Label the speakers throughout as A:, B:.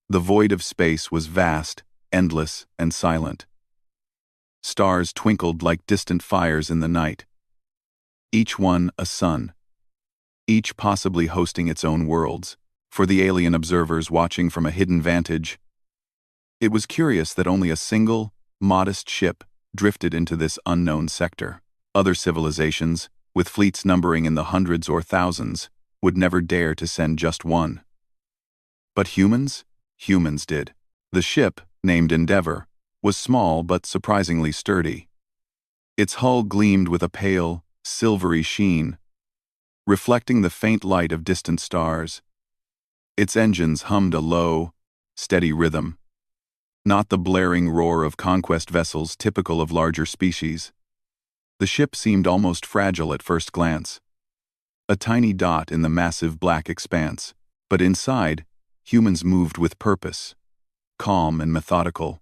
A: The void of space was vast, endless, and silent. Stars twinkled like distant fires in the night, each one a sun, each possibly hosting its own worlds, for the alien observers watching from a hidden vantage. It was curious that only a single, modest ship drifted into this unknown sector. Other civilizations, with fleets numbering in the hundreds or thousands, would never dare to send just one. But humans? Humans did. The ship, named Endeavor, was small but surprisingly sturdy. Its hull gleamed with a pale, silvery sheen, reflecting the faint light of distant stars. Its engines hummed a low, steady rhythm, not the blaring roar of conquest vessels typical of larger species. The ship seemed almost fragile at first glance, a tiny dot in the massive black expanse, but inside, humans moved with purpose, calm and methodical,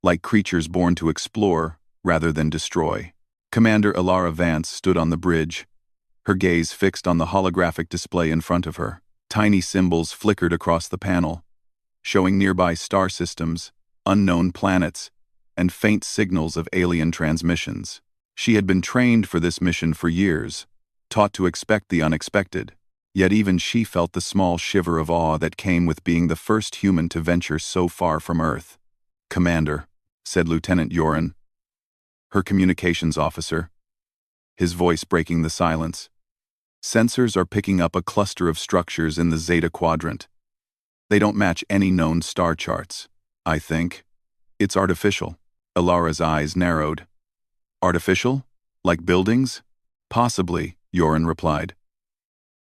A: like creatures born to explore rather than destroy. Commander Alara Vance stood on the bridge, her gaze fixed on the holographic display in front of her. Tiny symbols flickered across the panel, showing nearby star systems, unknown planets, and faint signals of alien transmissions. She had been trained for this mission for years, taught to expect the unexpected, yet even she felt the small shiver of awe that came with being the first human to venture so far from Earth. "Commander," said Lieutenant Yoren, her communications officer, his voice breaking the silence. "Sensors are picking up a cluster of structures in the Zeta Quadrant. They don't match any known star charts, I think. It's artificial." Alara's eyes narrowed. "Artificial? Like buildings?" "Possibly," Yoren replied.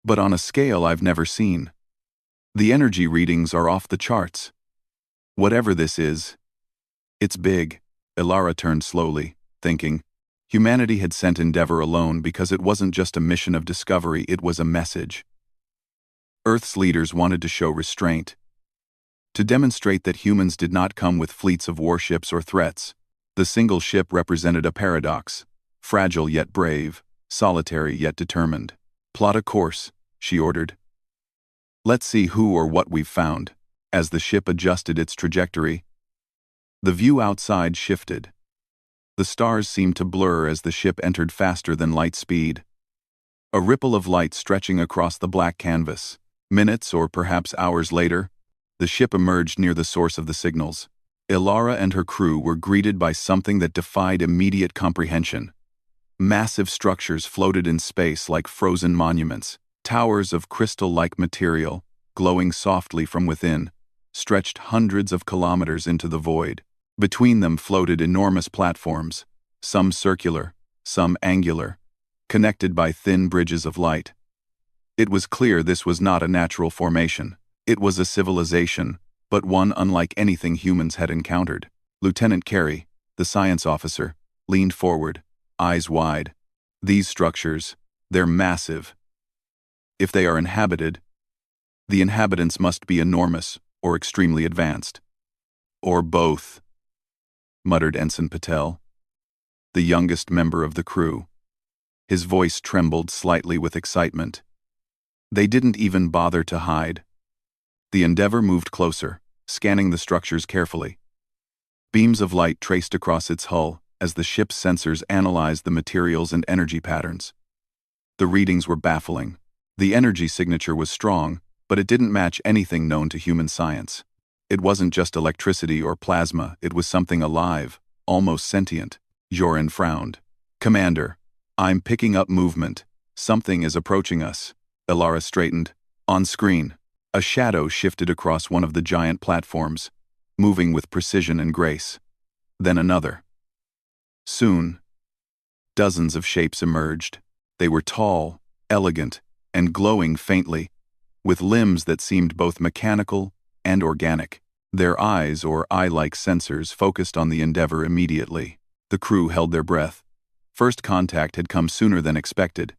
A: "But on a scale I've never seen. The energy readings are off the charts. Whatever this is, it's big." Alara turned slowly, thinking. Humanity had sent Endeavor alone because it wasn't just a mission of discovery, it was a message. Earth's leaders wanted to show restraint, to demonstrate that humans did not come with fleets of warships or threats. The single ship represented a paradox, fragile yet brave, solitary yet determined. "Plot a course," she ordered. "Let's see who or what we've found." As the ship adjusted its trajectory, the view outside shifted. The stars seemed to blur as the ship entered faster than light speed. A ripple of light stretching across the black canvas. Minutes or perhaps hours later, the ship emerged near the source of the signals. Alara and her crew were greeted by something that defied immediate comprehension. Massive structures floated in space like frozen monuments. Towers of crystal-like material, glowing softly from within, stretched hundreds of kilometers into the void. Between them floated enormous platforms, some circular, some angular, connected by thin bridges of light. It was clear this was not a natural formation. It was a civilization, but one unlike anything humans had encountered. Lieutenant Carey, the science officer, leaned forward, eyes wide. "These structures, they're massive. If they are inhabited, the inhabitants must be enormous or extremely advanced. Or both," muttered Ensign Patel, the youngest member of the crew. His voice trembled slightly with excitement. They didn't even bother to hide. The Endeavor moved closer, scanning the structures carefully. Beams of light traced across its hull as the ship's sensors analyzed the materials and energy patterns. The readings were baffling. The energy signature was strong, but it didn't match anything known to human science. It wasn't just electricity or plasma, it was something alive, almost sentient. Yoren frowned. "Commander, I'm picking up movement. Something is approaching us." Alara straightened. On screen, a shadow shifted across one of the giant platforms, moving with precision and grace. Then another. Soon, dozens of shapes emerged. They were tall, elegant, and glowing faintly, with limbs that seemed both mechanical and organic. Their eyes or eye-like sensors focused on the Endeavor immediately. The crew held their breath. First contact had come sooner than expected,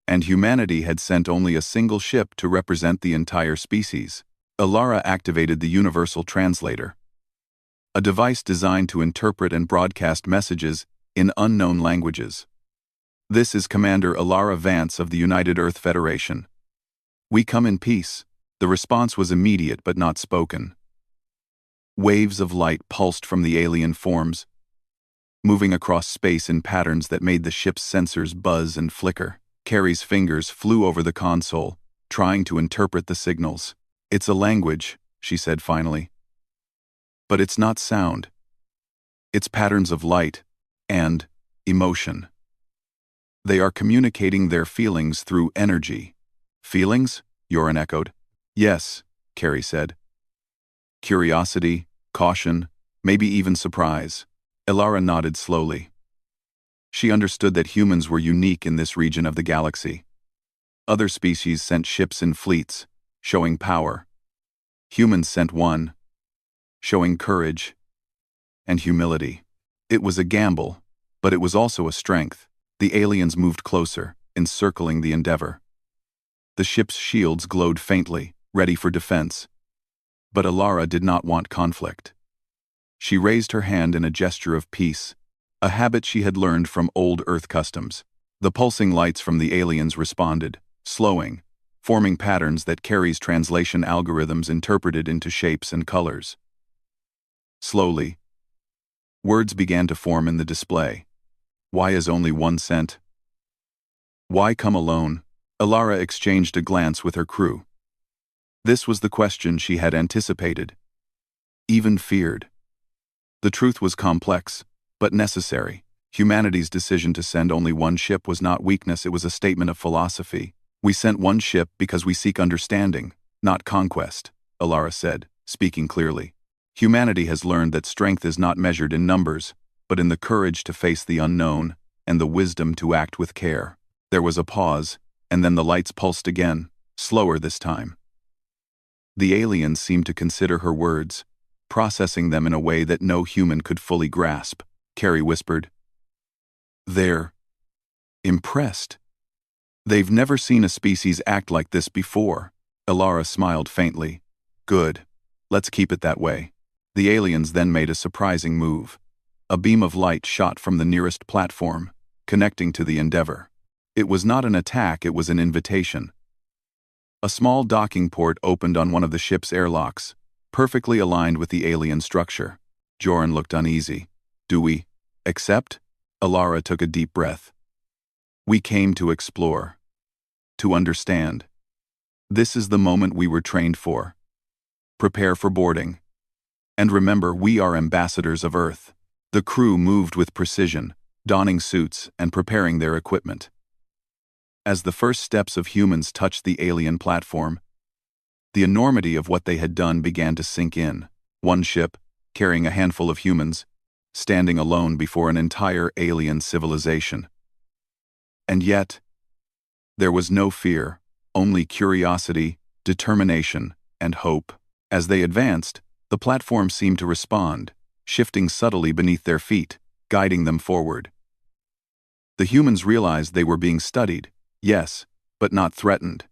A: and humanity had sent only a single ship to represent the entire species. Alara activated the Universal Translator, a device designed to interpret and broadcast messages in unknown languages. "This is Commander Alara Vance of the United Earth Federation. We come in peace." The response was immediate but not spoken. Waves of light pulsed from the alien forms, moving across space in patterns that made the ship's sensors buzz and flicker. Carrie's fingers flew over the console, trying to interpret the signals. "It's a language," she said finally. "But it's not sound. It's patterns of light and emotion. They are communicating their feelings through energy." "Feelings?" Yoren echoed. "Yes," Carrie said. "Curiosity, caution, maybe even surprise." Elara nodded slowly. She understood that humans were unique in this region of the galaxy. Other species sent ships in fleets, showing power. Humans sent one, showing courage and humility. It was a gamble, but it was also a strength. The aliens moved closer, encircling the Endeavor. The ship's shields glowed faintly, ready for defense. But Elara did not want conflict. She raised her hand in a gesture of peace, a habit she had learned from old Earth customs. The pulsing lights from the aliens responded, slowing, forming patterns that Carrie's translation algorithms interpreted into shapes and colors. Slowly, words began to form in the display. "Why is only one sent? Why come alone?" Elara exchanged a glance with her crew. This was the question she had anticipated, even feared. The truth was complex, but necessary. Humanity's decision to send only one ship was not weakness, it was a statement of philosophy. "We sent one ship because we seek understanding, not conquest," Elara said, speaking clearly. "Humanity has learned that strength is not measured in numbers, but in the courage to face the unknown and the wisdom to act with care." There was a pause, and then the lights pulsed again, slower this time. The aliens seemed to consider her words, processing them in a way that no human could fully grasp. Carrie whispered, "They're impressed. They've never seen a species act like this before." Elara smiled faintly. "Good. Let's keep it that way." The aliens then made a surprising move. A beam of light shot from the nearest platform, connecting to the Endeavor. It was not an attack, it was an invitation. A small docking port opened on one of the ship's airlocks, perfectly aligned with the alien structure. Joran looked uneasy. "Do we accept?" Elara took a deep breath. "We came to explore. To understand. This is the moment we were trained for. Prepare for boarding. And remember, we are ambassadors of Earth." The crew moved with precision, donning suits and preparing their equipment. As the first steps of humans touched the alien platform, the enormity of what they had done began to sink in. One ship, carrying a handful of humans, standing alone before an entire alien civilization. And yet, there was no fear, only curiosity, determination, and hope. As they advanced, the platform seemed to respond, shifting subtly beneath their feet, guiding them forward. The humans realized they were being studied, yes, but not threatened.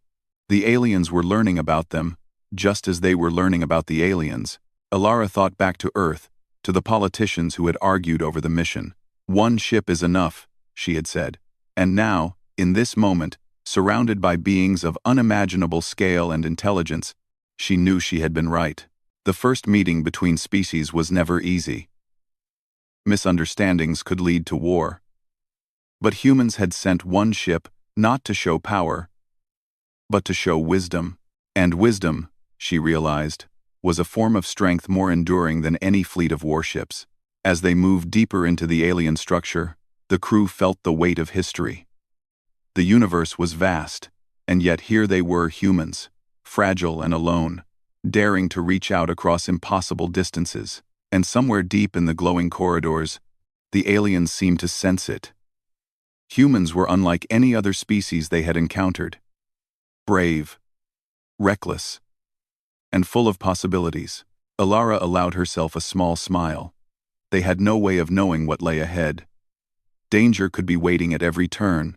A: The aliens were learning about them, just as they were learning about the aliens. Elara thought back to Earth, to the politicians who had argued over the mission. "One ship is enough," she had said. And now, in this moment, surrounded by beings of unimaginable scale and intelligence, she knew she had been right. The first meeting between species was never easy. Misunderstandings could lead to war. But humans had sent one ship not to show power, but to show wisdom. And wisdom, she realized, was a form of strength more enduring than any fleet of warships. As they moved deeper into the alien structure, the crew felt the weight of history. The universe was vast, and yet here they were, humans, fragile and alone, daring to reach out across impossible distances. And somewhere deep in the glowing corridors, the aliens seemed to sense it. Humans were unlike any other species they had encountered. Brave, reckless, and full of possibilities. Elara allowed herself a small smile. They had no way of knowing what lay ahead. Danger could be waiting at every turn,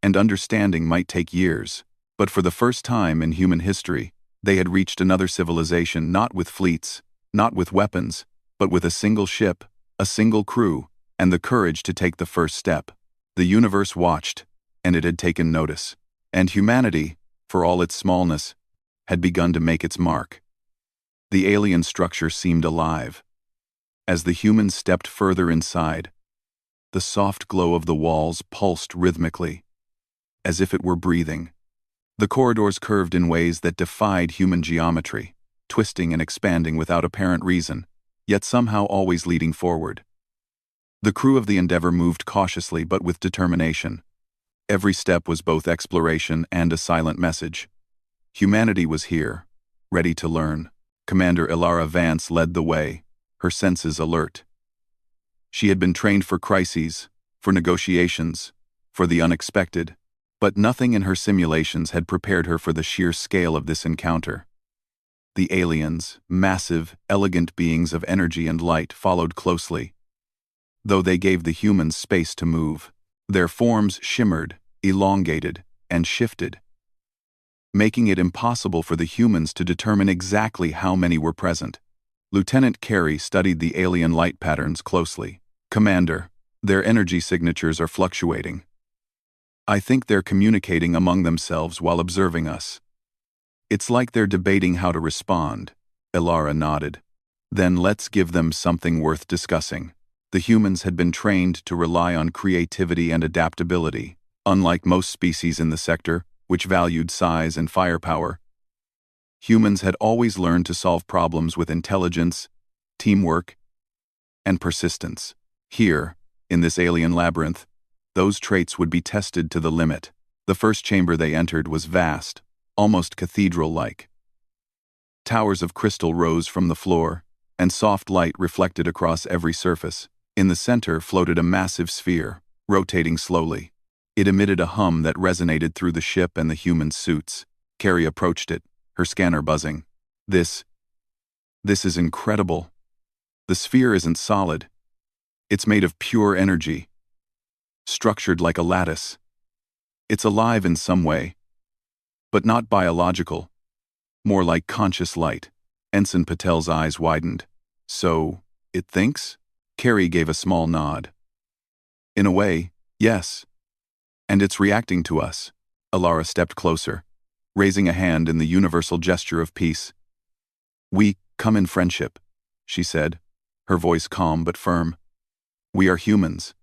A: and understanding might take years. But for the first time in human history, they had reached another civilization, not with fleets, not with weapons, but with a single ship, a single crew, and the courage to take the first step. The universe watched, and it had taken notice. And humanity, for all its smallness, had begun to make its mark. The alien structure seemed alive. As the humans stepped further inside, the soft glow of the walls pulsed rhythmically, as if it were breathing. The corridors curved in ways that defied human geometry, twisting and expanding without apparent reason, yet somehow always leading forward. The crew of the Endeavor moved cautiously but with determination. Every step was both exploration and a silent message. Humanity was here, ready to learn. Commander Ilara Vance led the way, her senses alert. She had been trained for crises, for negotiations, for the unexpected, but nothing in her simulations had prepared her for the sheer scale of this encounter. The aliens, massive, elegant beings of energy and light, followed closely. Though they gave the humans space to move, their forms shimmered, elongated, and shifted, making it impossible for the humans to determine exactly how many were present. Lieutenant Carey studied the alien light patterns closely. "Commander, their energy signatures are fluctuating. I think they're communicating among themselves while observing us. It's like they're debating how to respond." Ilara nodded. "Then let's give them something worth discussing." The humans had been trained to rely on creativity and adaptability, unlike most species in the sector, which valued size and firepower. Humans had always learned to solve problems with intelligence, teamwork, and persistence. Here, in this alien labyrinth, those traits would be tested to the limit. The first chamber they entered was vast, almost cathedral-like. Towers of crystal rose from the floor, and soft light reflected across every surface. In the center floated a massive sphere, rotating slowly. It emitted a hum that resonated through the ship and the human suits. Carey approached it, her scanner buzzing. This is incredible. The sphere isn't solid. It's made of pure energy, structured like a lattice. It's alive in some way, but not biological, more like conscious light. Ensign Patel's eyes widened. "So, it thinks?" Carey gave a small nod. "In a way, yes. And it's reacting to us." Ilara stepped closer, raising a hand in the universal gesture of peace. "We come in friendship," she said, her voice calm but firm. "We are humans.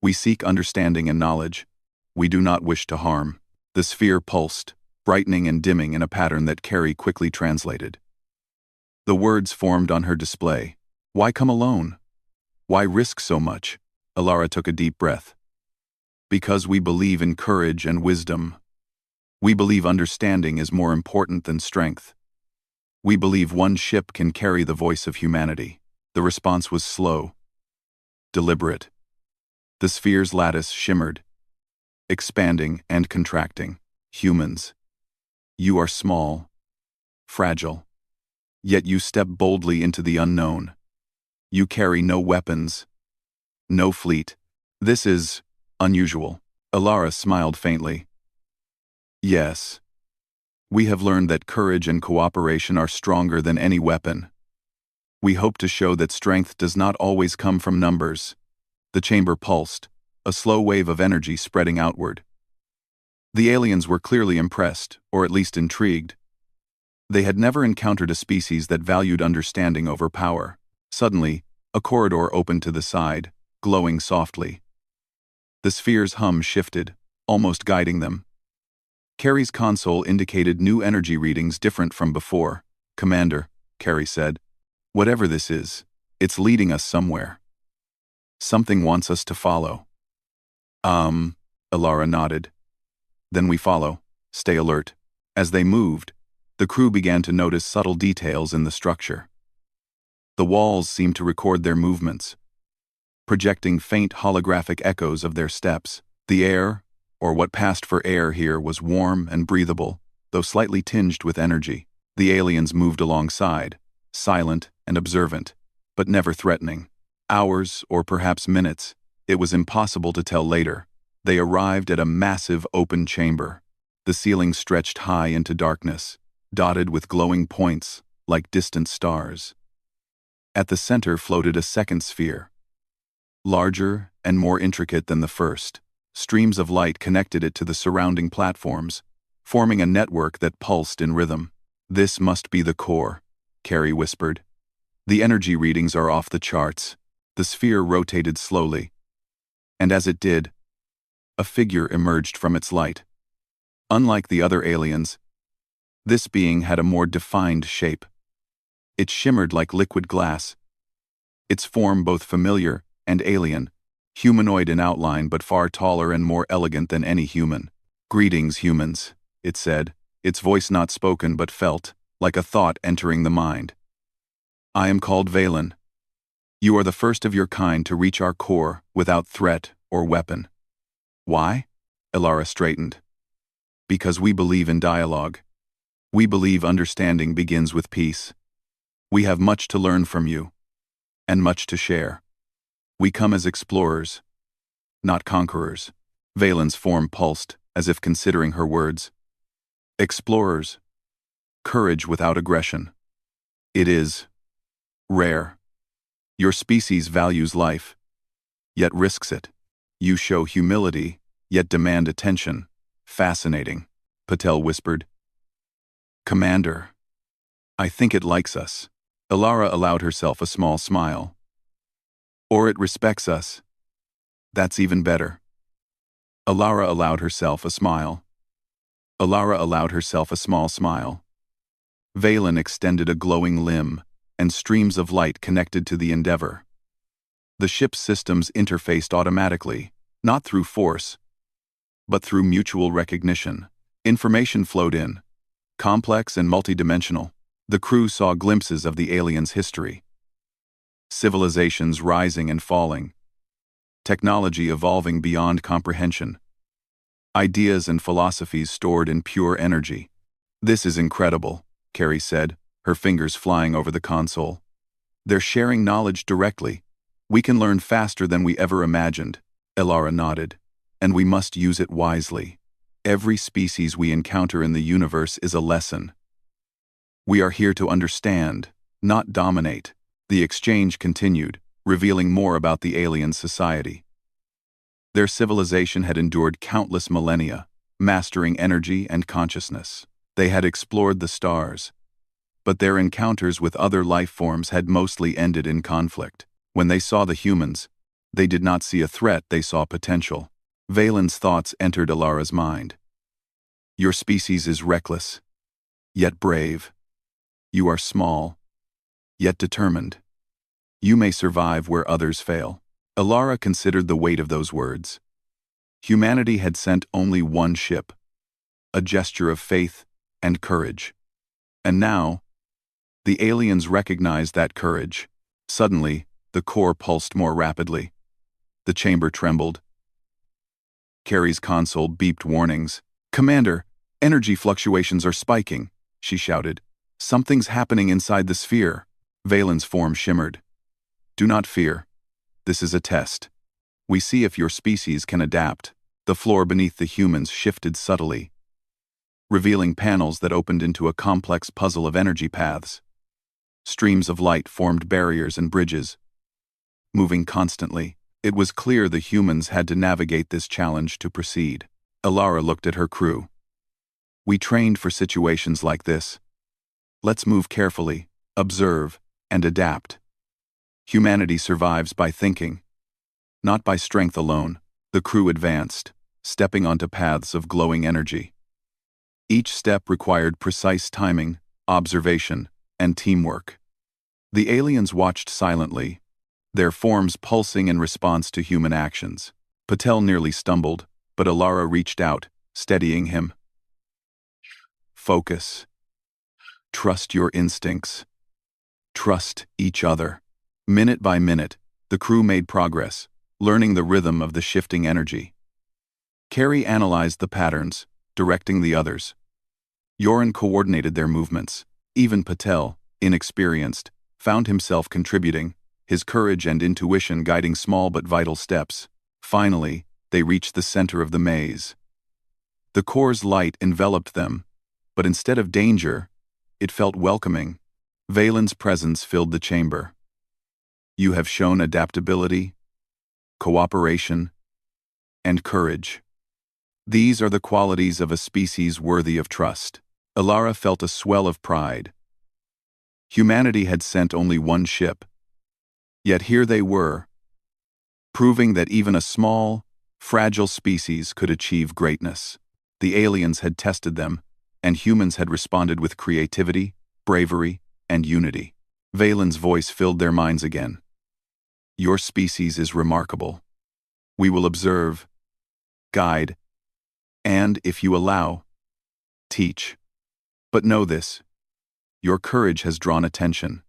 A: We seek understanding and knowledge. We do not wish to harm." The sphere pulsed, brightening and dimming in a pattern that Carey quickly translated. The words formed on her display. "Why come alone? Why risk so much?" Ilara took a deep breath. "Because we believe in courage and wisdom. We believe understanding is more important than strength. We believe one ship can carry the voice of humanity." The response was slow, deliberate. The sphere's lattice shimmered, expanding and contracting. "Humans, you are small, fragile. Yet you step boldly into the unknown. You carry no weapons, no fleet. This is unusual." Ilara smiled faintly. "Yes. We have learned that courage and cooperation are stronger than any weapon. We hope to show that strength does not always come from numbers." The chamber pulsed, a slow wave of energy spreading outward. The aliens were clearly impressed, or at least intrigued. They had never encountered a species that valued understanding over power. Suddenly, a corridor opened to the side, glowing softly. The sphere's hum shifted, almost guiding them. Carey's console indicated new energy readings different from before. "Commander," Carey said, "whatever this is, it's leading us somewhere. Something wants us to follow." Ilara nodded. "Then we follow. Stay alert." As they moved, the crew began to notice subtle details in the structure. The walls seemed to record their movements, projecting faint holographic echoes of their steps. The air, or what passed for air here, was warm and breathable, though slightly tinged with energy. The aliens moved alongside, silent and observant, but never threatening. Hours, or perhaps minutes, it was impossible to tell later, they arrived at a massive open chamber. The ceiling stretched high into darkness, dotted with glowing points like distant stars. At the center floated a second sphere, larger and more intricate than the first. Streams of light connected it to the surrounding platforms, forming a network that pulsed in rhythm. "This must be the core," Carrie whispered. The energy readings are off the charts. The sphere rotated slowly. And as it did, a figure emerged from its light. Unlike the other aliens, this being had a more defined shape. It shimmered like liquid glass, its form both familiar and alien, humanoid in outline but far taller and more elegant than any human. "Greetings, humans," it said, its voice not spoken but felt, like a thought entering the mind. "I am called Valen. You are the first of your kind to reach our core without threat or weapon." "Why?" Elara straightened. "Because we believe in dialogue. We believe understanding begins with peace. We have much to learn from you, and much to share. We come as explorers, not conquerors." Valen's form pulsed, as if considering her words. "Explorers. Courage without aggression. It is rare. Your species values life, yet risks it. You show humility, yet demand attention. Fascinating," Patel whispered. "Commander, I think it likes us." Elara allowed herself a small smile. "Or it respects us. That's even better." Elara allowed herself a smile. Elara allowed herself a small smile. Valen extended a glowing limb, and streams of light connected to the Endeavor. The ship's systems interfaced automatically, not through force, but through mutual recognition. Information flowed in, complex and multidimensional. The crew saw glimpses of the aliens' history. Civilizations rising and falling. Technology evolving beyond comprehension. Ideas and philosophies stored in pure energy. "This is incredible," Carrie said, her fingers flying over the console. "They're sharing knowledge directly. We can learn faster than we ever imagined." Elara nodded. "And we must use it wisely. Every species we encounter in the universe is a lesson. We are here to understand, not dominate." The exchange continued, revealing more about the alien society. Their civilization had endured countless millennia, mastering energy and consciousness. They had explored the stars, but their encounters with other life forms had mostly ended in conflict. When they saw the humans, they did not see a threat, they saw potential. Valen's thoughts entered Elara's mind. "Your species is reckless, yet brave. You are small, yet determined. You may survive where others fail." Elara considered the weight of those words. Humanity had sent only one ship, a gesture of faith and courage. And now, the aliens recognized that courage. Suddenly, the core pulsed more rapidly. The chamber trembled. Carrie's console beeped warnings. "Commander, energy fluctuations are spiking," she shouted. "Something's happening inside the sphere." Valen's form shimmered. "Do not fear. This is a test. We see if your species can adapt." The floor beneath the humans shifted subtly, revealing panels that opened into a complex puzzle of energy paths. Streams of light formed barriers and bridges, moving constantly. It was clear the humans had to navigate this challenge to proceed. Elara looked at her crew. "We trained for situations like this. Let's move carefully, observe, and adapt. Humanity survives by thinking, not by strength alone." The crew advanced, stepping onto paths of glowing energy. Each step required precise timing, observation, and teamwork. The aliens watched silently, their forms pulsing in response to human actions. Patel nearly stumbled, but Elara reached out, steadying him. "Focus. Trust your instincts. Trust each other." Minute by minute, the crew made progress, learning the rhythm of the shifting energy. Carrie analyzed the patterns, directing the others. Yoren coordinated their movements. Even Patel, inexperienced, found himself contributing, his courage and intuition guiding small but vital steps. Finally, they reached the center of the maze. The core's light enveloped them, but instead of danger, it felt welcoming. Valen's presence filled the chamber. "You have shown adaptability, cooperation, and courage. These are the qualities of a species worthy of trust." Elara felt a swell of pride. Humanity had sent only one ship. Yet here they were, proving that even a small, fragile species could achieve greatness. The aliens had tested them, and humans had responded with creativity, bravery, and unity. Valen's voice filled their minds again. Your species is remarkable. We will observe, guide, and, if you allow, teach. But know this, your courage has drawn attention.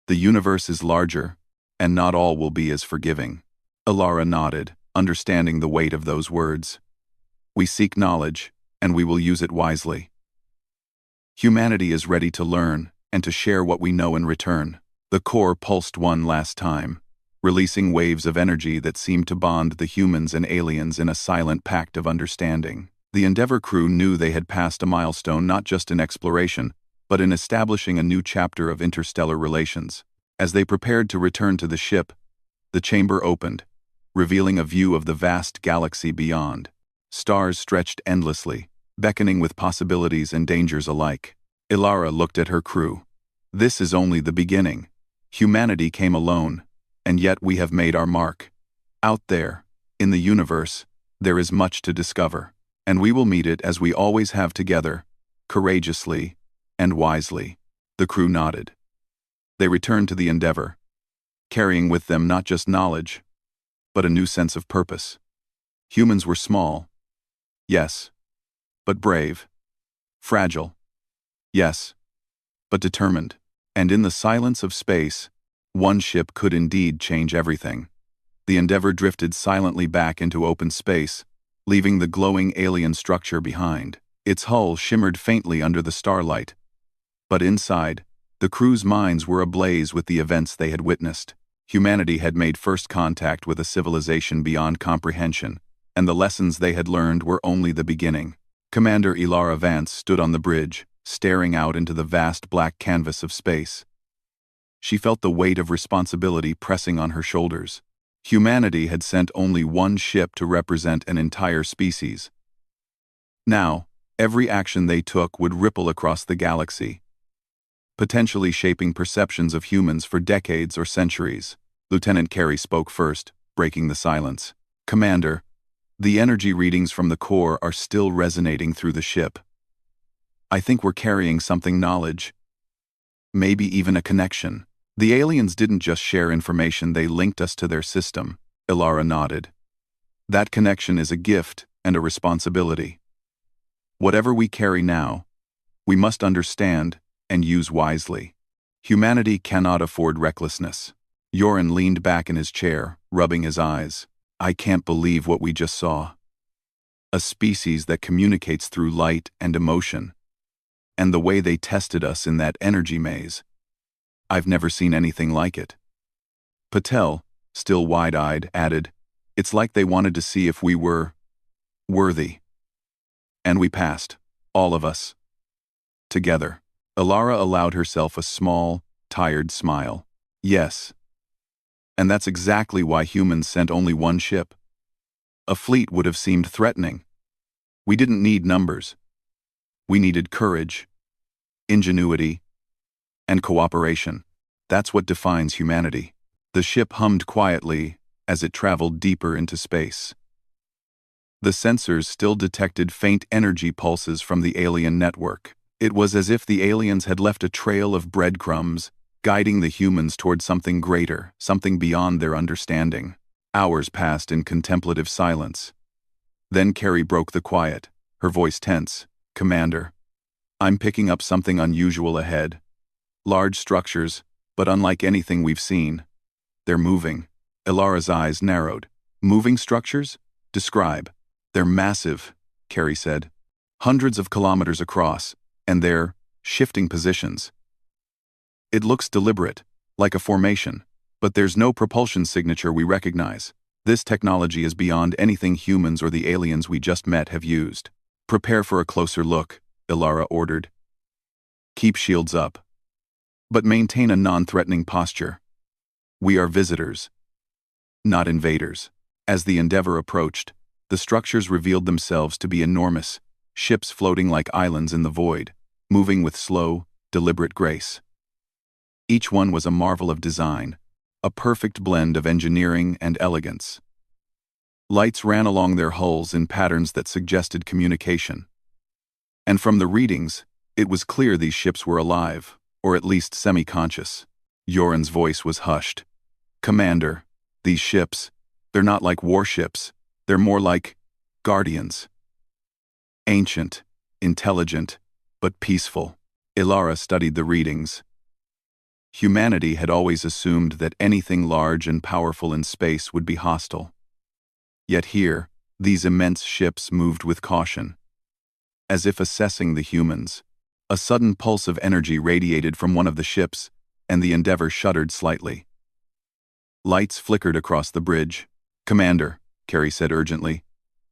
A: The universe is larger, and not all will be as forgiving. Ilara nodded, understanding the weight of those words. We seek knowledge, and we will use it wisely. Humanity is ready to learn, and to share what we know in return. The core pulsed one last time, releasing waves of energy that seemed to bond the humans and aliens in a silent pact of understanding. The Endeavour crew knew they had passed a milestone not just in exploration, but in establishing a new chapter of interstellar relations. As they prepared to return to the ship, the chamber opened, revealing a view of the vast galaxy beyond. Stars stretched endlessly, beckoning with possibilities and dangers alike. Ilara looked at her crew. This is only the beginning. Humanity came alone, and yet we have made our mark. Out there, in the universe, there is much to discover, and we will meet it as we always have together, courageously and wisely. The crew nodded. They returned to the Endeavour, carrying with them not just knowledge, but a new sense of purpose. Humans were small, yes, but brave. Fragile, yes, but determined. And in the silence of space, one ship could indeed change everything. The Endeavour drifted silently back into open space, leaving the glowing alien structure behind. Its hull shimmered faintly under the starlight. But inside, the crew's minds were ablaze with the events they had witnessed. Humanity had made first contact with a civilization beyond comprehension, and the lessons they had learned were only the beginning. Commander Ilara Vance stood on the bridge, staring out into the vast black canvas of space. She felt the weight of responsibility pressing on her shoulders. Humanity had sent only one ship to represent an entire species. Now, every action they took would ripple across the galaxy, potentially shaping perceptions of humans for decades or centuries. Lieutenant Carey spoke first, breaking the silence. Commander, the energy readings from the core are still resonating through the ship. I think we're carrying something knowledge. Maybe even a connection. The aliens didn't just share information, they linked us to their system. Ilara nodded. That connection is a gift and a responsibility. Whatever we carry now, we must understand and use wisely. Humanity cannot afford recklessness. Yoren leaned back in his chair, rubbing his eyes. I can't believe what we just saw. A species that communicates through light and emotion. And the way they tested us in that energy maze. I've never seen anything like it. Patel, still wide-eyed, added, it's like they wanted to see if we were worthy. And we passed, all of us. Together. Ilara allowed herself a small, tired smile. Yes. And that's exactly why humans sent only one ship. A fleet would have seemed threatening. We didn't need numbers. We needed courage, ingenuity, and cooperation. That's what defines humanity. The ship hummed quietly as it traveled deeper into space. The sensors still detected faint energy pulses from the alien network. It was as if the aliens had left a trail of breadcrumbs, guiding the humans toward something greater, something beyond their understanding. Hours passed in contemplative silence. Then Carey broke the quiet, her voice tense. Commander, I'm picking up something unusual ahead. Large structures, but unlike anything we've seen. They're moving. Ilara's eyes narrowed. Moving structures? Describe. They're massive, Carey said. Hundreds of kilometers across, and they're shifting positions. It looks deliberate, like a formation, but there's no propulsion signature we recognize. This technology is beyond anything humans or the aliens we just met have used. Prepare for a closer look, Ilara ordered. Keep shields up. But maintain a non-threatening posture. We are visitors, not invaders. As the Endeavour approached, the structures revealed themselves to be enormous, ships floating like islands in the void, moving with slow, deliberate grace. Each one was a marvel of design, a perfect blend of engineering and elegance. Lights ran along their hulls in patterns that suggested communication. And from the readings, it was clear these ships were alive, or at least semi-conscious. Yoren's voice was hushed. "Commander, these ships, they're not like warships, they're more like guardians. Ancient, intelligent, but peaceful." Ilara studied the readings. Humanity had always assumed that anything large and powerful in space would be hostile. Yet here, these immense ships moved with caution. As if assessing the humans, a sudden pulse of energy radiated from one of the ships, and the Endeavor shuddered slightly. Lights flickered across the bridge. "Commander," Carrie said urgently,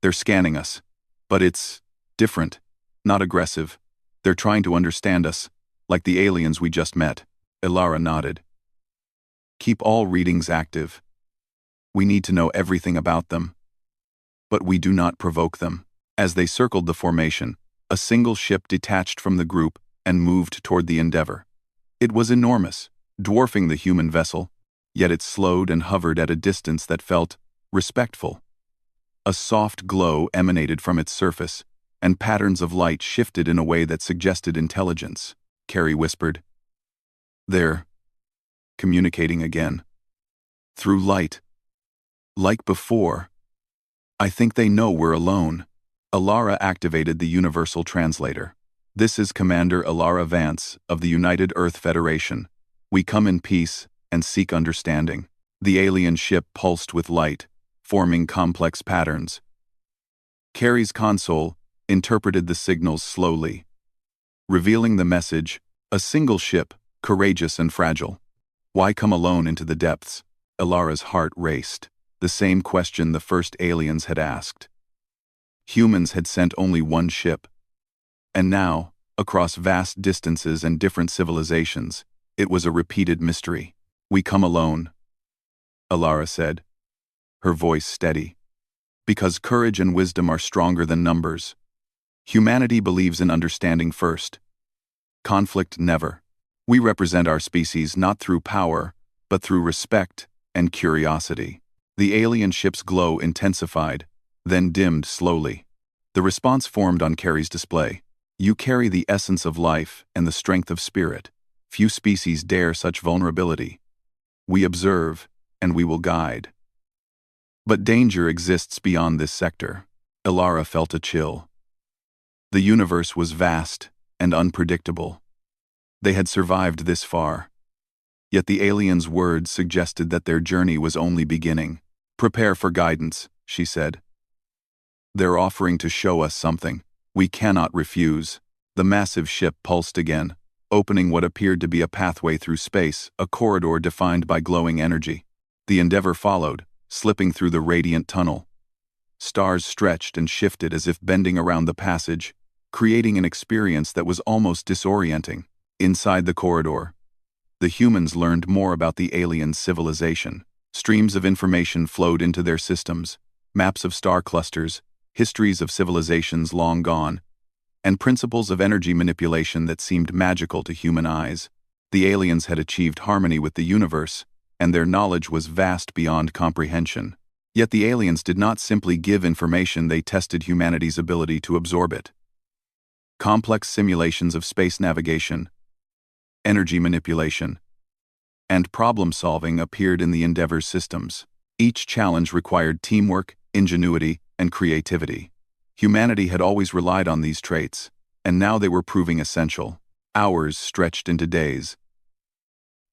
A: "they're scanning us. But it's different, not aggressive. They're trying to understand us, like the aliens we just met." Ilara nodded. "Keep all readings active. We need to know everything about them. But we do not provoke them." As they circled the formation, a single ship detached from the group and moved toward the Endeavor. It was enormous, dwarfing the human vessel, yet it slowed and hovered at a distance that felt respectful. A soft glow emanated from its surface, and patterns of light shifted in a way that suggested intelligence. Carrie whispered, "They're communicating again. Through light. Like before. I think they know we're alone." Ilara activated the Universal Translator. "This is Commander Ilara Vance of the United Earth Federation. We come in peace and seek understanding." The alien ship pulsed with light, forming complex patterns. Carrie's console interpreted the signals slowly, revealing the message, "A single ship, courageous and fragile. Why come alone into the depths?" Ilara's heart raced. The same question the first aliens had asked. Humans had sent only one ship. And now, across vast distances and different civilizations, it was a repeated mystery. "We come alone," Ilara said, her voice steady. "Because courage and wisdom are stronger than numbers. Humanity believes in understanding first. Conflict never. We represent our species not through power, but through respect and curiosity." The alien ship's glow intensified, then dimmed slowly. The response formed on Carrie's display. "You carry the essence of life and the strength of spirit. Few species dare such vulnerability. We observe, and we will guide." But danger exists beyond this sector. Ilara felt a chill. The universe was vast and unpredictable. They had survived this far. Yet the aliens' words suggested that their journey was only beginning. "Prepare for guidance," she said. "They're offering to show us something. We cannot refuse." The massive ship pulsed again, opening what appeared to be a pathway through space, a corridor defined by glowing energy. The Endeavor followed, slipping through the radiant tunnel. Stars stretched and shifted as if bending around the passage, creating an experience that was almost disorienting. Inside the corridor, the humans learned more about the alien civilization. Streams of information flowed into their systems, maps of star clusters, histories of civilizations long gone, and principles of energy manipulation that seemed magical to human eyes. The aliens had achieved harmony with the universe, and their knowledge was vast beyond comprehension. Yet the aliens did not simply give information, they tested humanity's ability to absorb it. Complex simulations of space navigation, energy manipulation, and problem-solving appeared in the Endeavor's systems. Each challenge required teamwork, ingenuity, and creativity. Humanity had always relied on these traits, and now they were proving essential. Hours stretched into days.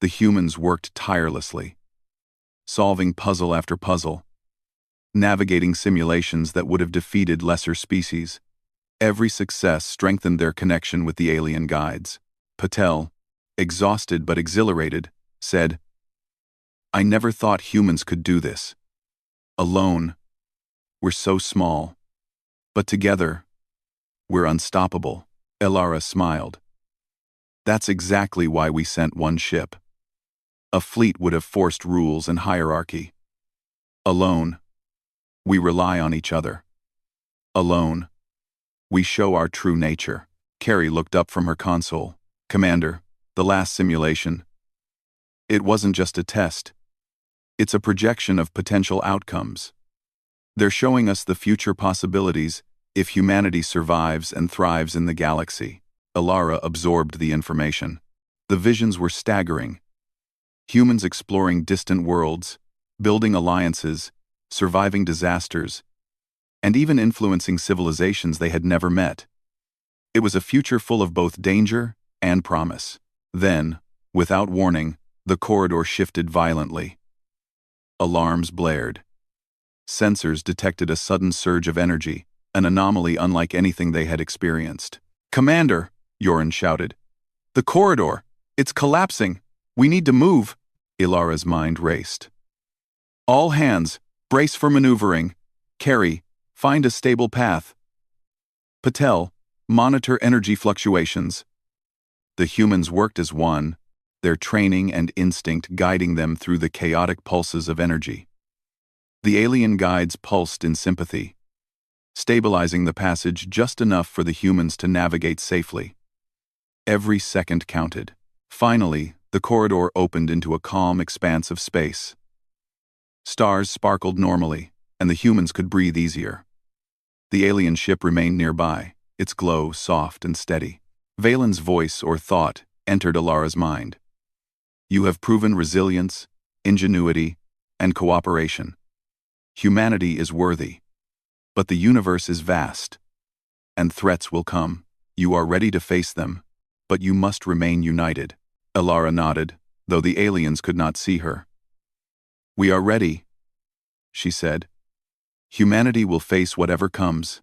A: The humans worked tirelessly, solving puzzle after puzzle, navigating simulations that would have defeated lesser species. Every success strengthened their connection with the alien guides. Patel, exhausted but exhilarated, said, "I never thought humans could do this. Alone, we're so small. But together, we're unstoppable." Ilara smiled. "That's exactly why we sent one ship. A fleet would have forced rules and hierarchy. Alone, we rely on each other. Alone, we show our true nature." Carrie looked up from her console. "Commander, the last simulation. It wasn't just a test. It's a projection of potential outcomes. They're showing us the future possibilities if humanity survives and thrives in the galaxy. Alara absorbed the information. The visions were staggering. Humans exploring distant worlds, building alliances, surviving disasters, and even influencing civilizations they had never met. It was a future full of both danger and promise. Then, without warning, the corridor shifted violently. Alarms blared. Sensors detected a sudden surge of energy, an anomaly unlike anything they had experienced. "Commander," Yoren shouted. "The corridor! It's collapsing! We need to move!" Ilara's mind raced. "All hands, brace for maneuvering. Carry, find a stable path. Patel, monitor energy fluctuations." The humans worked as one, their training and instinct guiding them through the chaotic pulses of energy. The alien guides pulsed in sympathy, stabilizing the passage just enough for the humans to navigate safely. Every second counted. Finally, the corridor opened into a calm expanse of space. Stars sparkled normally, and the humans could breathe easier. The alien ship remained nearby, its glow soft and steady. Valen's voice or thought entered Alara's mind. "You have proven resilience, ingenuity, and cooperation. Humanity is worthy. But the universe is vast, and threats will come. You are ready to face them, but you must remain united." Alara nodded, though the aliens could not see her. "We are ready," she said. "Humanity will face whatever comes."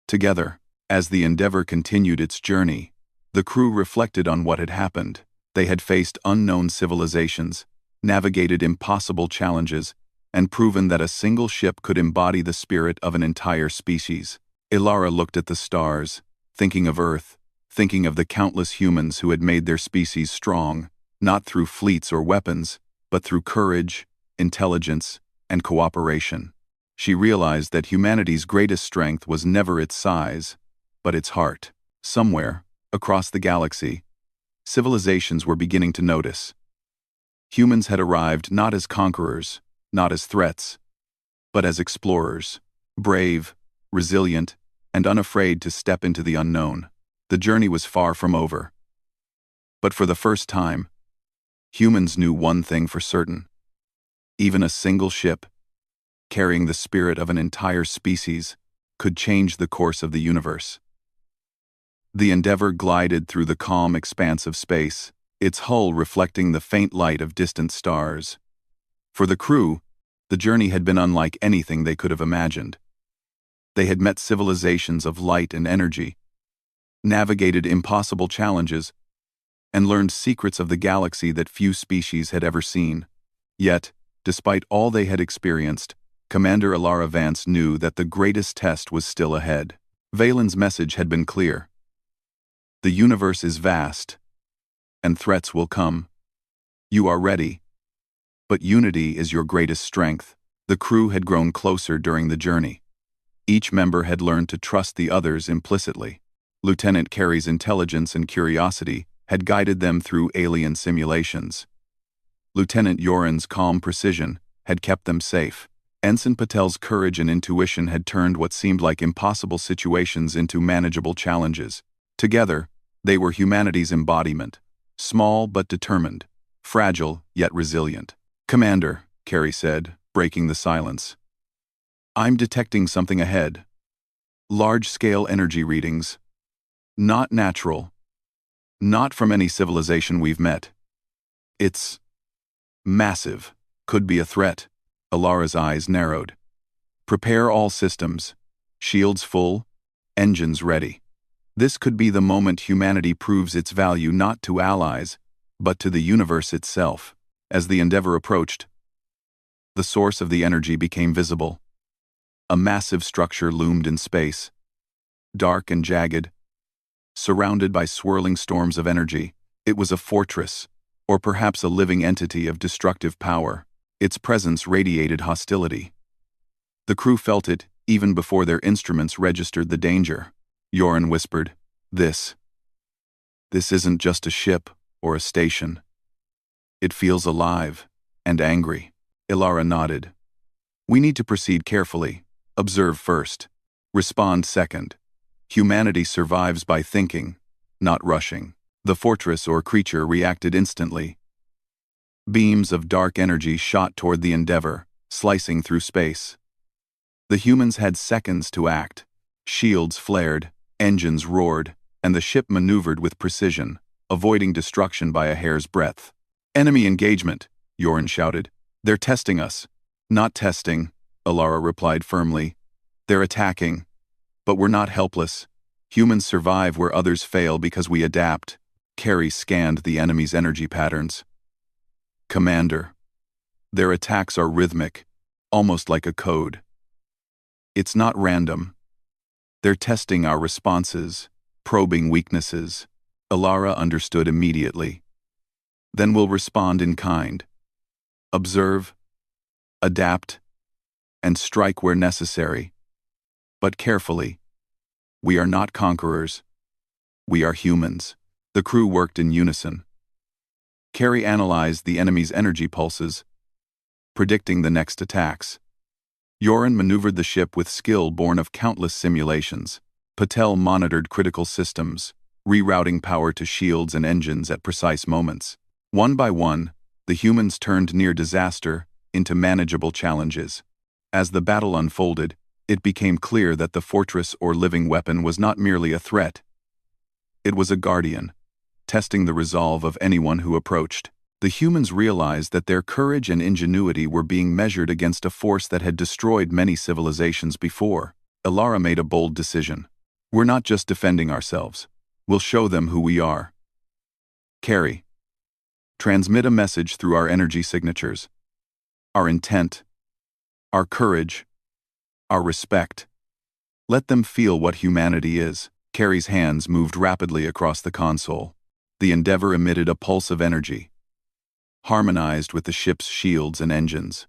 A: Together, as the Endeavor continued its journey, the crew reflected on what had happened. They had faced unknown civilizations, navigated impossible challenges, and proven that a single ship could embody the spirit of an entire species. Ilara looked at the stars, thinking of Earth, thinking of the countless humans who had made their species strong, not through fleets or weapons, but through courage, intelligence, and cooperation. She realized that humanity's greatest strength was never its size, but its heart. Somewhere, across the galaxy, civilizations were beginning to notice. Humans had arrived not as conquerors, not as threats, but as explorers, brave, resilient, and unafraid to step into the unknown. The journey was far from over. But for the first time, humans knew one thing for certain. Even a single ship, carrying the spirit of an entire species, could change the course of the universe. The Endeavor glided through the calm expanse of space, its hull reflecting the faint light of distant stars. For the crew, the journey had been unlike anything they could have imagined. They had met civilizations of light and energy, navigated impossible challenges, and learned secrets of the galaxy that few species had ever seen. Yet, despite all they had experienced, Commander Alara Vance knew that the greatest test was still ahead. Valen's message had been clear. The universe is vast, and threats will come. You are ready. But unity is your greatest strength. The crew had grown closer during the journey. Each member had learned to trust the others implicitly. Lieutenant Carey's intelligence and curiosity had guided them through alien simulations. Lieutenant Yoren's calm precision had kept them safe. Ensign Patel's courage and intuition had turned what seemed like impossible situations into manageable challenges. Together, they were humanity's embodiment, small but determined, fragile yet resilient. "Commander," Carey said, breaking the silence. "I'm detecting something ahead. Large-scale energy readings. Not natural. Not from any civilization we've met. It's massive. Could be a threat." Alara's eyes narrowed. "Prepare all systems. Shields full, engines ready. This could be the moment humanity proves its value not to allies, but to the universe itself." As the Endeavor approached, the source of the energy became visible. A massive structure loomed in space, dark and jagged, surrounded by swirling storms of energy. It was a fortress, or perhaps a living entity of destructive power. Its presence radiated hostility. The crew felt it even before their instruments registered the danger. Yoren whispered, This isn't just a ship or a station. It feels alive and angry. Ilara nodded. We need to proceed carefully. Observe first. Respond second. Humanity survives by thinking, not rushing. The fortress or creature reacted instantly. Beams of dark energy shot toward the Endeavor, slicing through space. The humans had seconds to act. Shields flared, engines roared, and the ship maneuvered with precision, avoiding destruction by a hair's breadth. Enemy engagement, Yoren shouted. They're testing us. Not testing, Ilara replied firmly. They're attacking. But we're not helpless. Humans survive where others fail because we adapt. Carrie scanned the enemy's energy patterns. Commander. Their attacks are rhythmic, almost like a code. It's not random. They're testing our responses, probing weaknesses. Ilara understood immediately. Then we'll respond in kind. Observe, adapt, and strike where necessary. But carefully. We are not conquerors. We are humans. The crew worked in unison. Carrie analyzed the enemy's energy pulses, predicting the next attacks. Yoren maneuvered the ship with skill born of countless simulations. Patel monitored critical systems, rerouting power to shields and engines at precise moments. One by one, the humans turned near disaster into manageable challenges. As the battle unfolded, it became clear that the fortress or living weapon was not merely a threat. It was a guardian, testing the resolve of anyone who approached. The humans realized that their courage and ingenuity were being measured against a force that had destroyed many civilizations before. Ilara made a bold decision. We're not just defending ourselves. We'll show them who we are. Carrie. Transmit a message through our energy signatures. Our intent. Our courage. Our respect. Let them feel what humanity is. Carrie's hands moved rapidly across the console. The Endeavor emitted a pulse of energy, harmonized with the ship's shields and engines.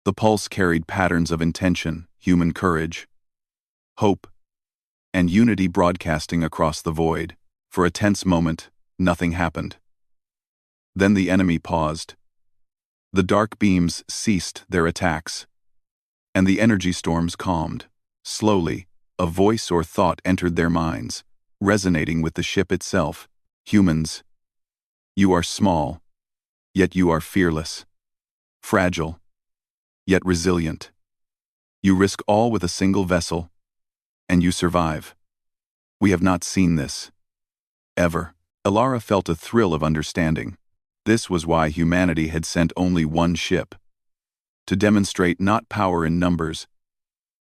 A: The pulse carried patterns of intention, human courage, hope, and unity broadcasting across the void. For a tense moment, nothing happened. Then the enemy paused. The dark beams ceased their attacks, and the energy storms calmed. Slowly, a voice or thought entered their minds, resonating with the ship itself. Humans, you are small, yet you are fearless. Fragile, yet resilient. You risk all with a single vessel, and you survive. We have not seen this. Ever. Ilara felt a thrill of understanding. This was why humanity had sent only one ship. To demonstrate not power in numbers,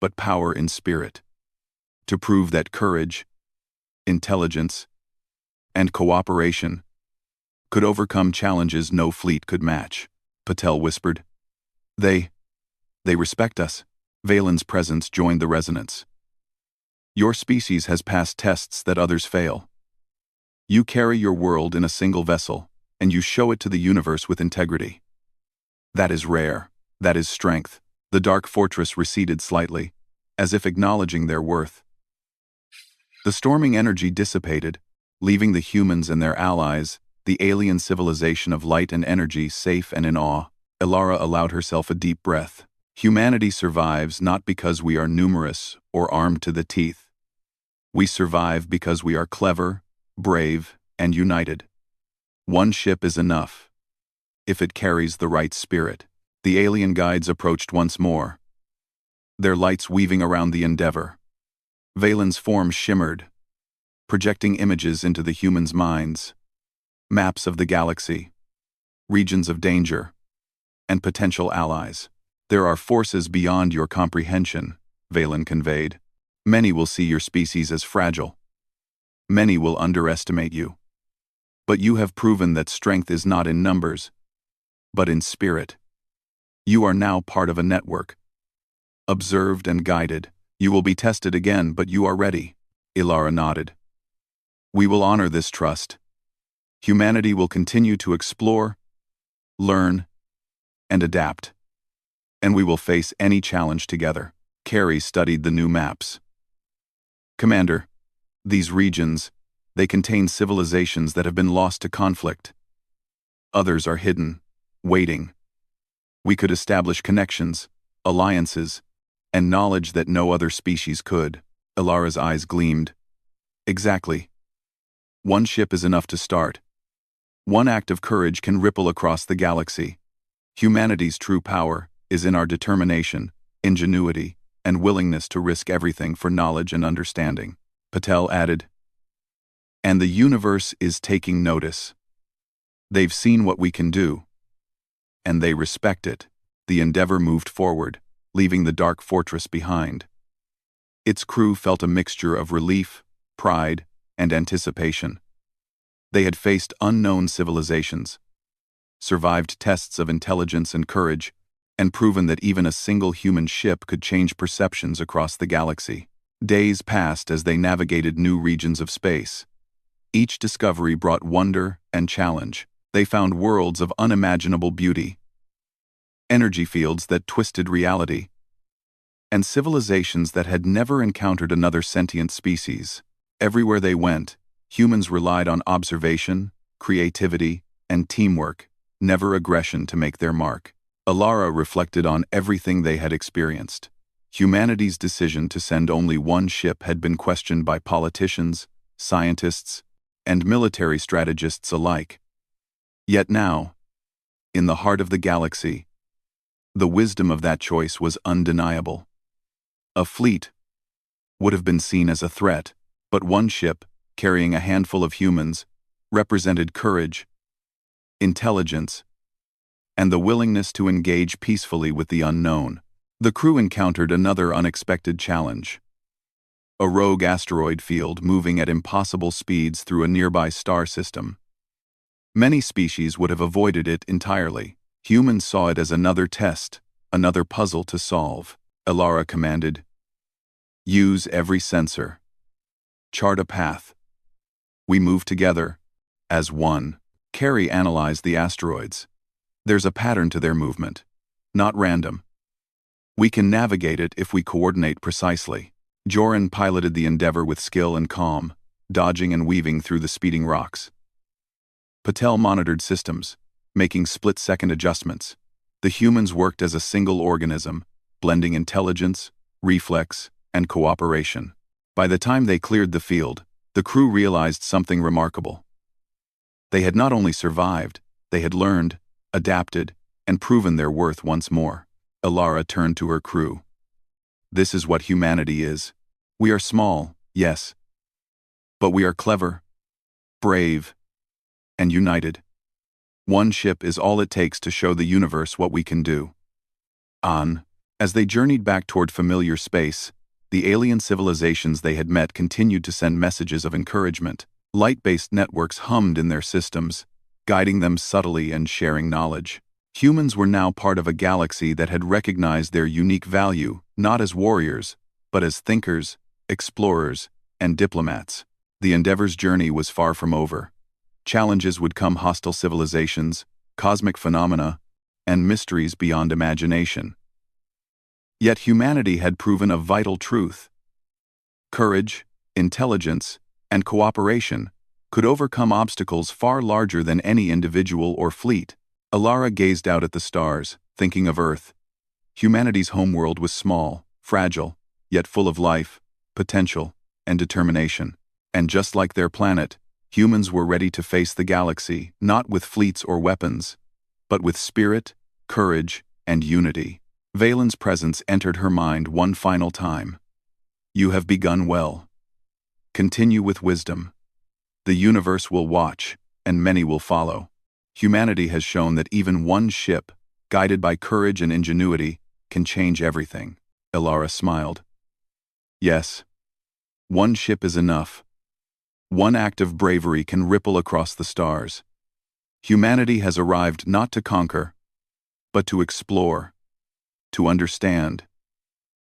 A: but power in spirit. To prove that courage, intelligence, and cooperation could overcome challenges no fleet could match. Patel whispered. They respect us. Valen's presence joined the resonance. Your species has passed tests that others fail. You carry your world in a single vessel, and you show it to the universe with integrity. That is rare. That is strength. The dark fortress receded slightly, as if acknowledging their worth. The storming energy dissipated, leaving the humans and their allies, the alien civilization of light and energy, safe and in awe. Ilara allowed herself a deep breath. Humanity survives not because we are numerous or armed to the teeth. We survive because we are clever, brave, and united. One ship is enough, if it carries the right spirit. The alien guides approached once more, their lights weaving around the Endeavor. Valen's form shimmered, projecting images into the humans' minds. Maps of the galaxy, regions of danger, and potential allies. There are forces beyond your comprehension, Valen conveyed. Many will see your species as fragile. Many will underestimate you. But you have proven that strength is not in numbers, but in spirit. You are now part of a network. Observed and guided, you will be tested again, but you are ready. Ilara nodded. We will honor this trust. Humanity will continue to explore, learn, and adapt. And we will face any challenge together. Carrie studied the new maps. Commander, these regions, they contain civilizations that have been lost to conflict. Others are hidden, waiting. We could establish connections, alliances, and knowledge that no other species could. Ilara's eyes gleamed. Exactly. One ship is enough to start. One act of courage can ripple across the galaxy. Humanity's true power is in our determination, ingenuity, and willingness to risk everything for knowledge and understanding. Patel added. And the universe is taking notice. They've seen what we can do, and they respect it. The Endeavor moved forward, leaving the dark fortress behind. Its crew felt a mixture of relief, pride, and anticipation. They had faced unknown civilizations, survived tests of intelligence and courage, and proven that even a single human ship could change perceptions across the galaxy. Days passed as they navigated new regions of space. Each discovery brought wonder and challenge. They found worlds of unimaginable beauty, energy fields that twisted reality, and civilizations that had never encountered another sentient species. Everywhere they went, humans relied on observation, creativity, and teamwork, never aggression to make their mark. Ilara reflected on everything they had experienced. Humanity's decision to send only one ship had been questioned by politicians, scientists, and military strategists alike. Yet now, in the heart of the galaxy, the wisdom of that choice was undeniable. A fleet would have been seen as a threat, but one ship, carrying a handful of humans, represented courage, intelligence, and the willingness to engage peacefully with the unknown. The crew encountered another unexpected challenge. A rogue asteroid field moving at impossible speeds through a nearby star system. Many species would have avoided it entirely. Humans saw it as another test, another puzzle to solve. Ilara commanded, "Use every sensor. Chart a path." We move together, as one. Carrie analyzed the asteroids. There's a pattern to their movement, not random. We can navigate it if we coordinate precisely. Joran piloted the Endeavor with skill and calm, dodging and weaving through the speeding rocks. Patel monitored systems, making split-second adjustments. The humans worked as a single organism, blending intelligence, reflex, and cooperation. By the time they cleared the field, the crew realized something remarkable. They had not only survived, they had learned, adapted, and proven their worth once more. Ilara turned to her crew. This is what humanity is. We are small, yes, but we are clever, brave, and united. One ship is all it takes to show the universe what we can do. As they journeyed back toward familiar space, the alien civilizations they had met continued to send messages of encouragement. Light-based networks hummed in their systems, guiding them subtly and sharing knowledge. Humans were now part of a galaxy that had recognized their unique value, not as warriors, but as thinkers, explorers, and diplomats. The Endeavor's journey was far from over. Challenges would come: hostile civilizations, cosmic phenomena, and mysteries beyond imagination. Yet humanity had proven a vital truth. Courage, intelligence, and cooperation could overcome obstacles far larger than any individual or fleet. Ilara gazed out at the stars, thinking of Earth. Humanity's homeworld was small, fragile, yet full of life, potential, and determination. And just like their planet, humans were ready to face the galaxy, not with fleets or weapons, but with spirit, courage, and unity. Valen's presence entered her mind one final time. You have begun well. Continue with wisdom. The universe will watch, and many will follow. Humanity has shown that even one ship, guided by courage and ingenuity, can change everything. Ilara smiled. Yes, one ship is enough. One act of bravery can ripple across the stars. Humanity has arrived not to conquer, but to explore, to understand,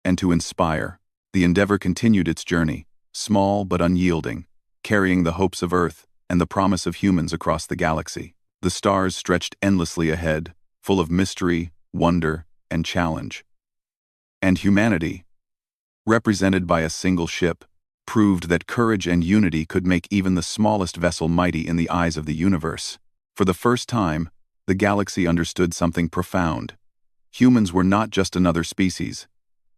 A: and to inspire. The Endeavor continued its journey, small but unyielding, carrying the hopes of Earth and the promise of humans across the galaxy. The stars stretched endlessly ahead, full of mystery, wonder, and challenge. And humanity, represented by a single ship, proved that courage and unity could make even the smallest vessel mighty in the eyes of the universe. For the first time, the galaxy understood something profound. Humans were not just another species.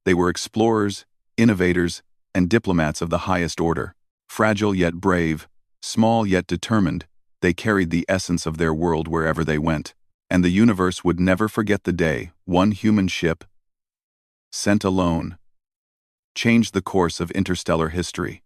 A: They were explorers, innovators, and diplomats of the highest order. Fragile yet brave, small yet determined, they carried the essence of their world wherever they went. And the universe would never forget the day one human ship, sent alone, changed the course of interstellar history.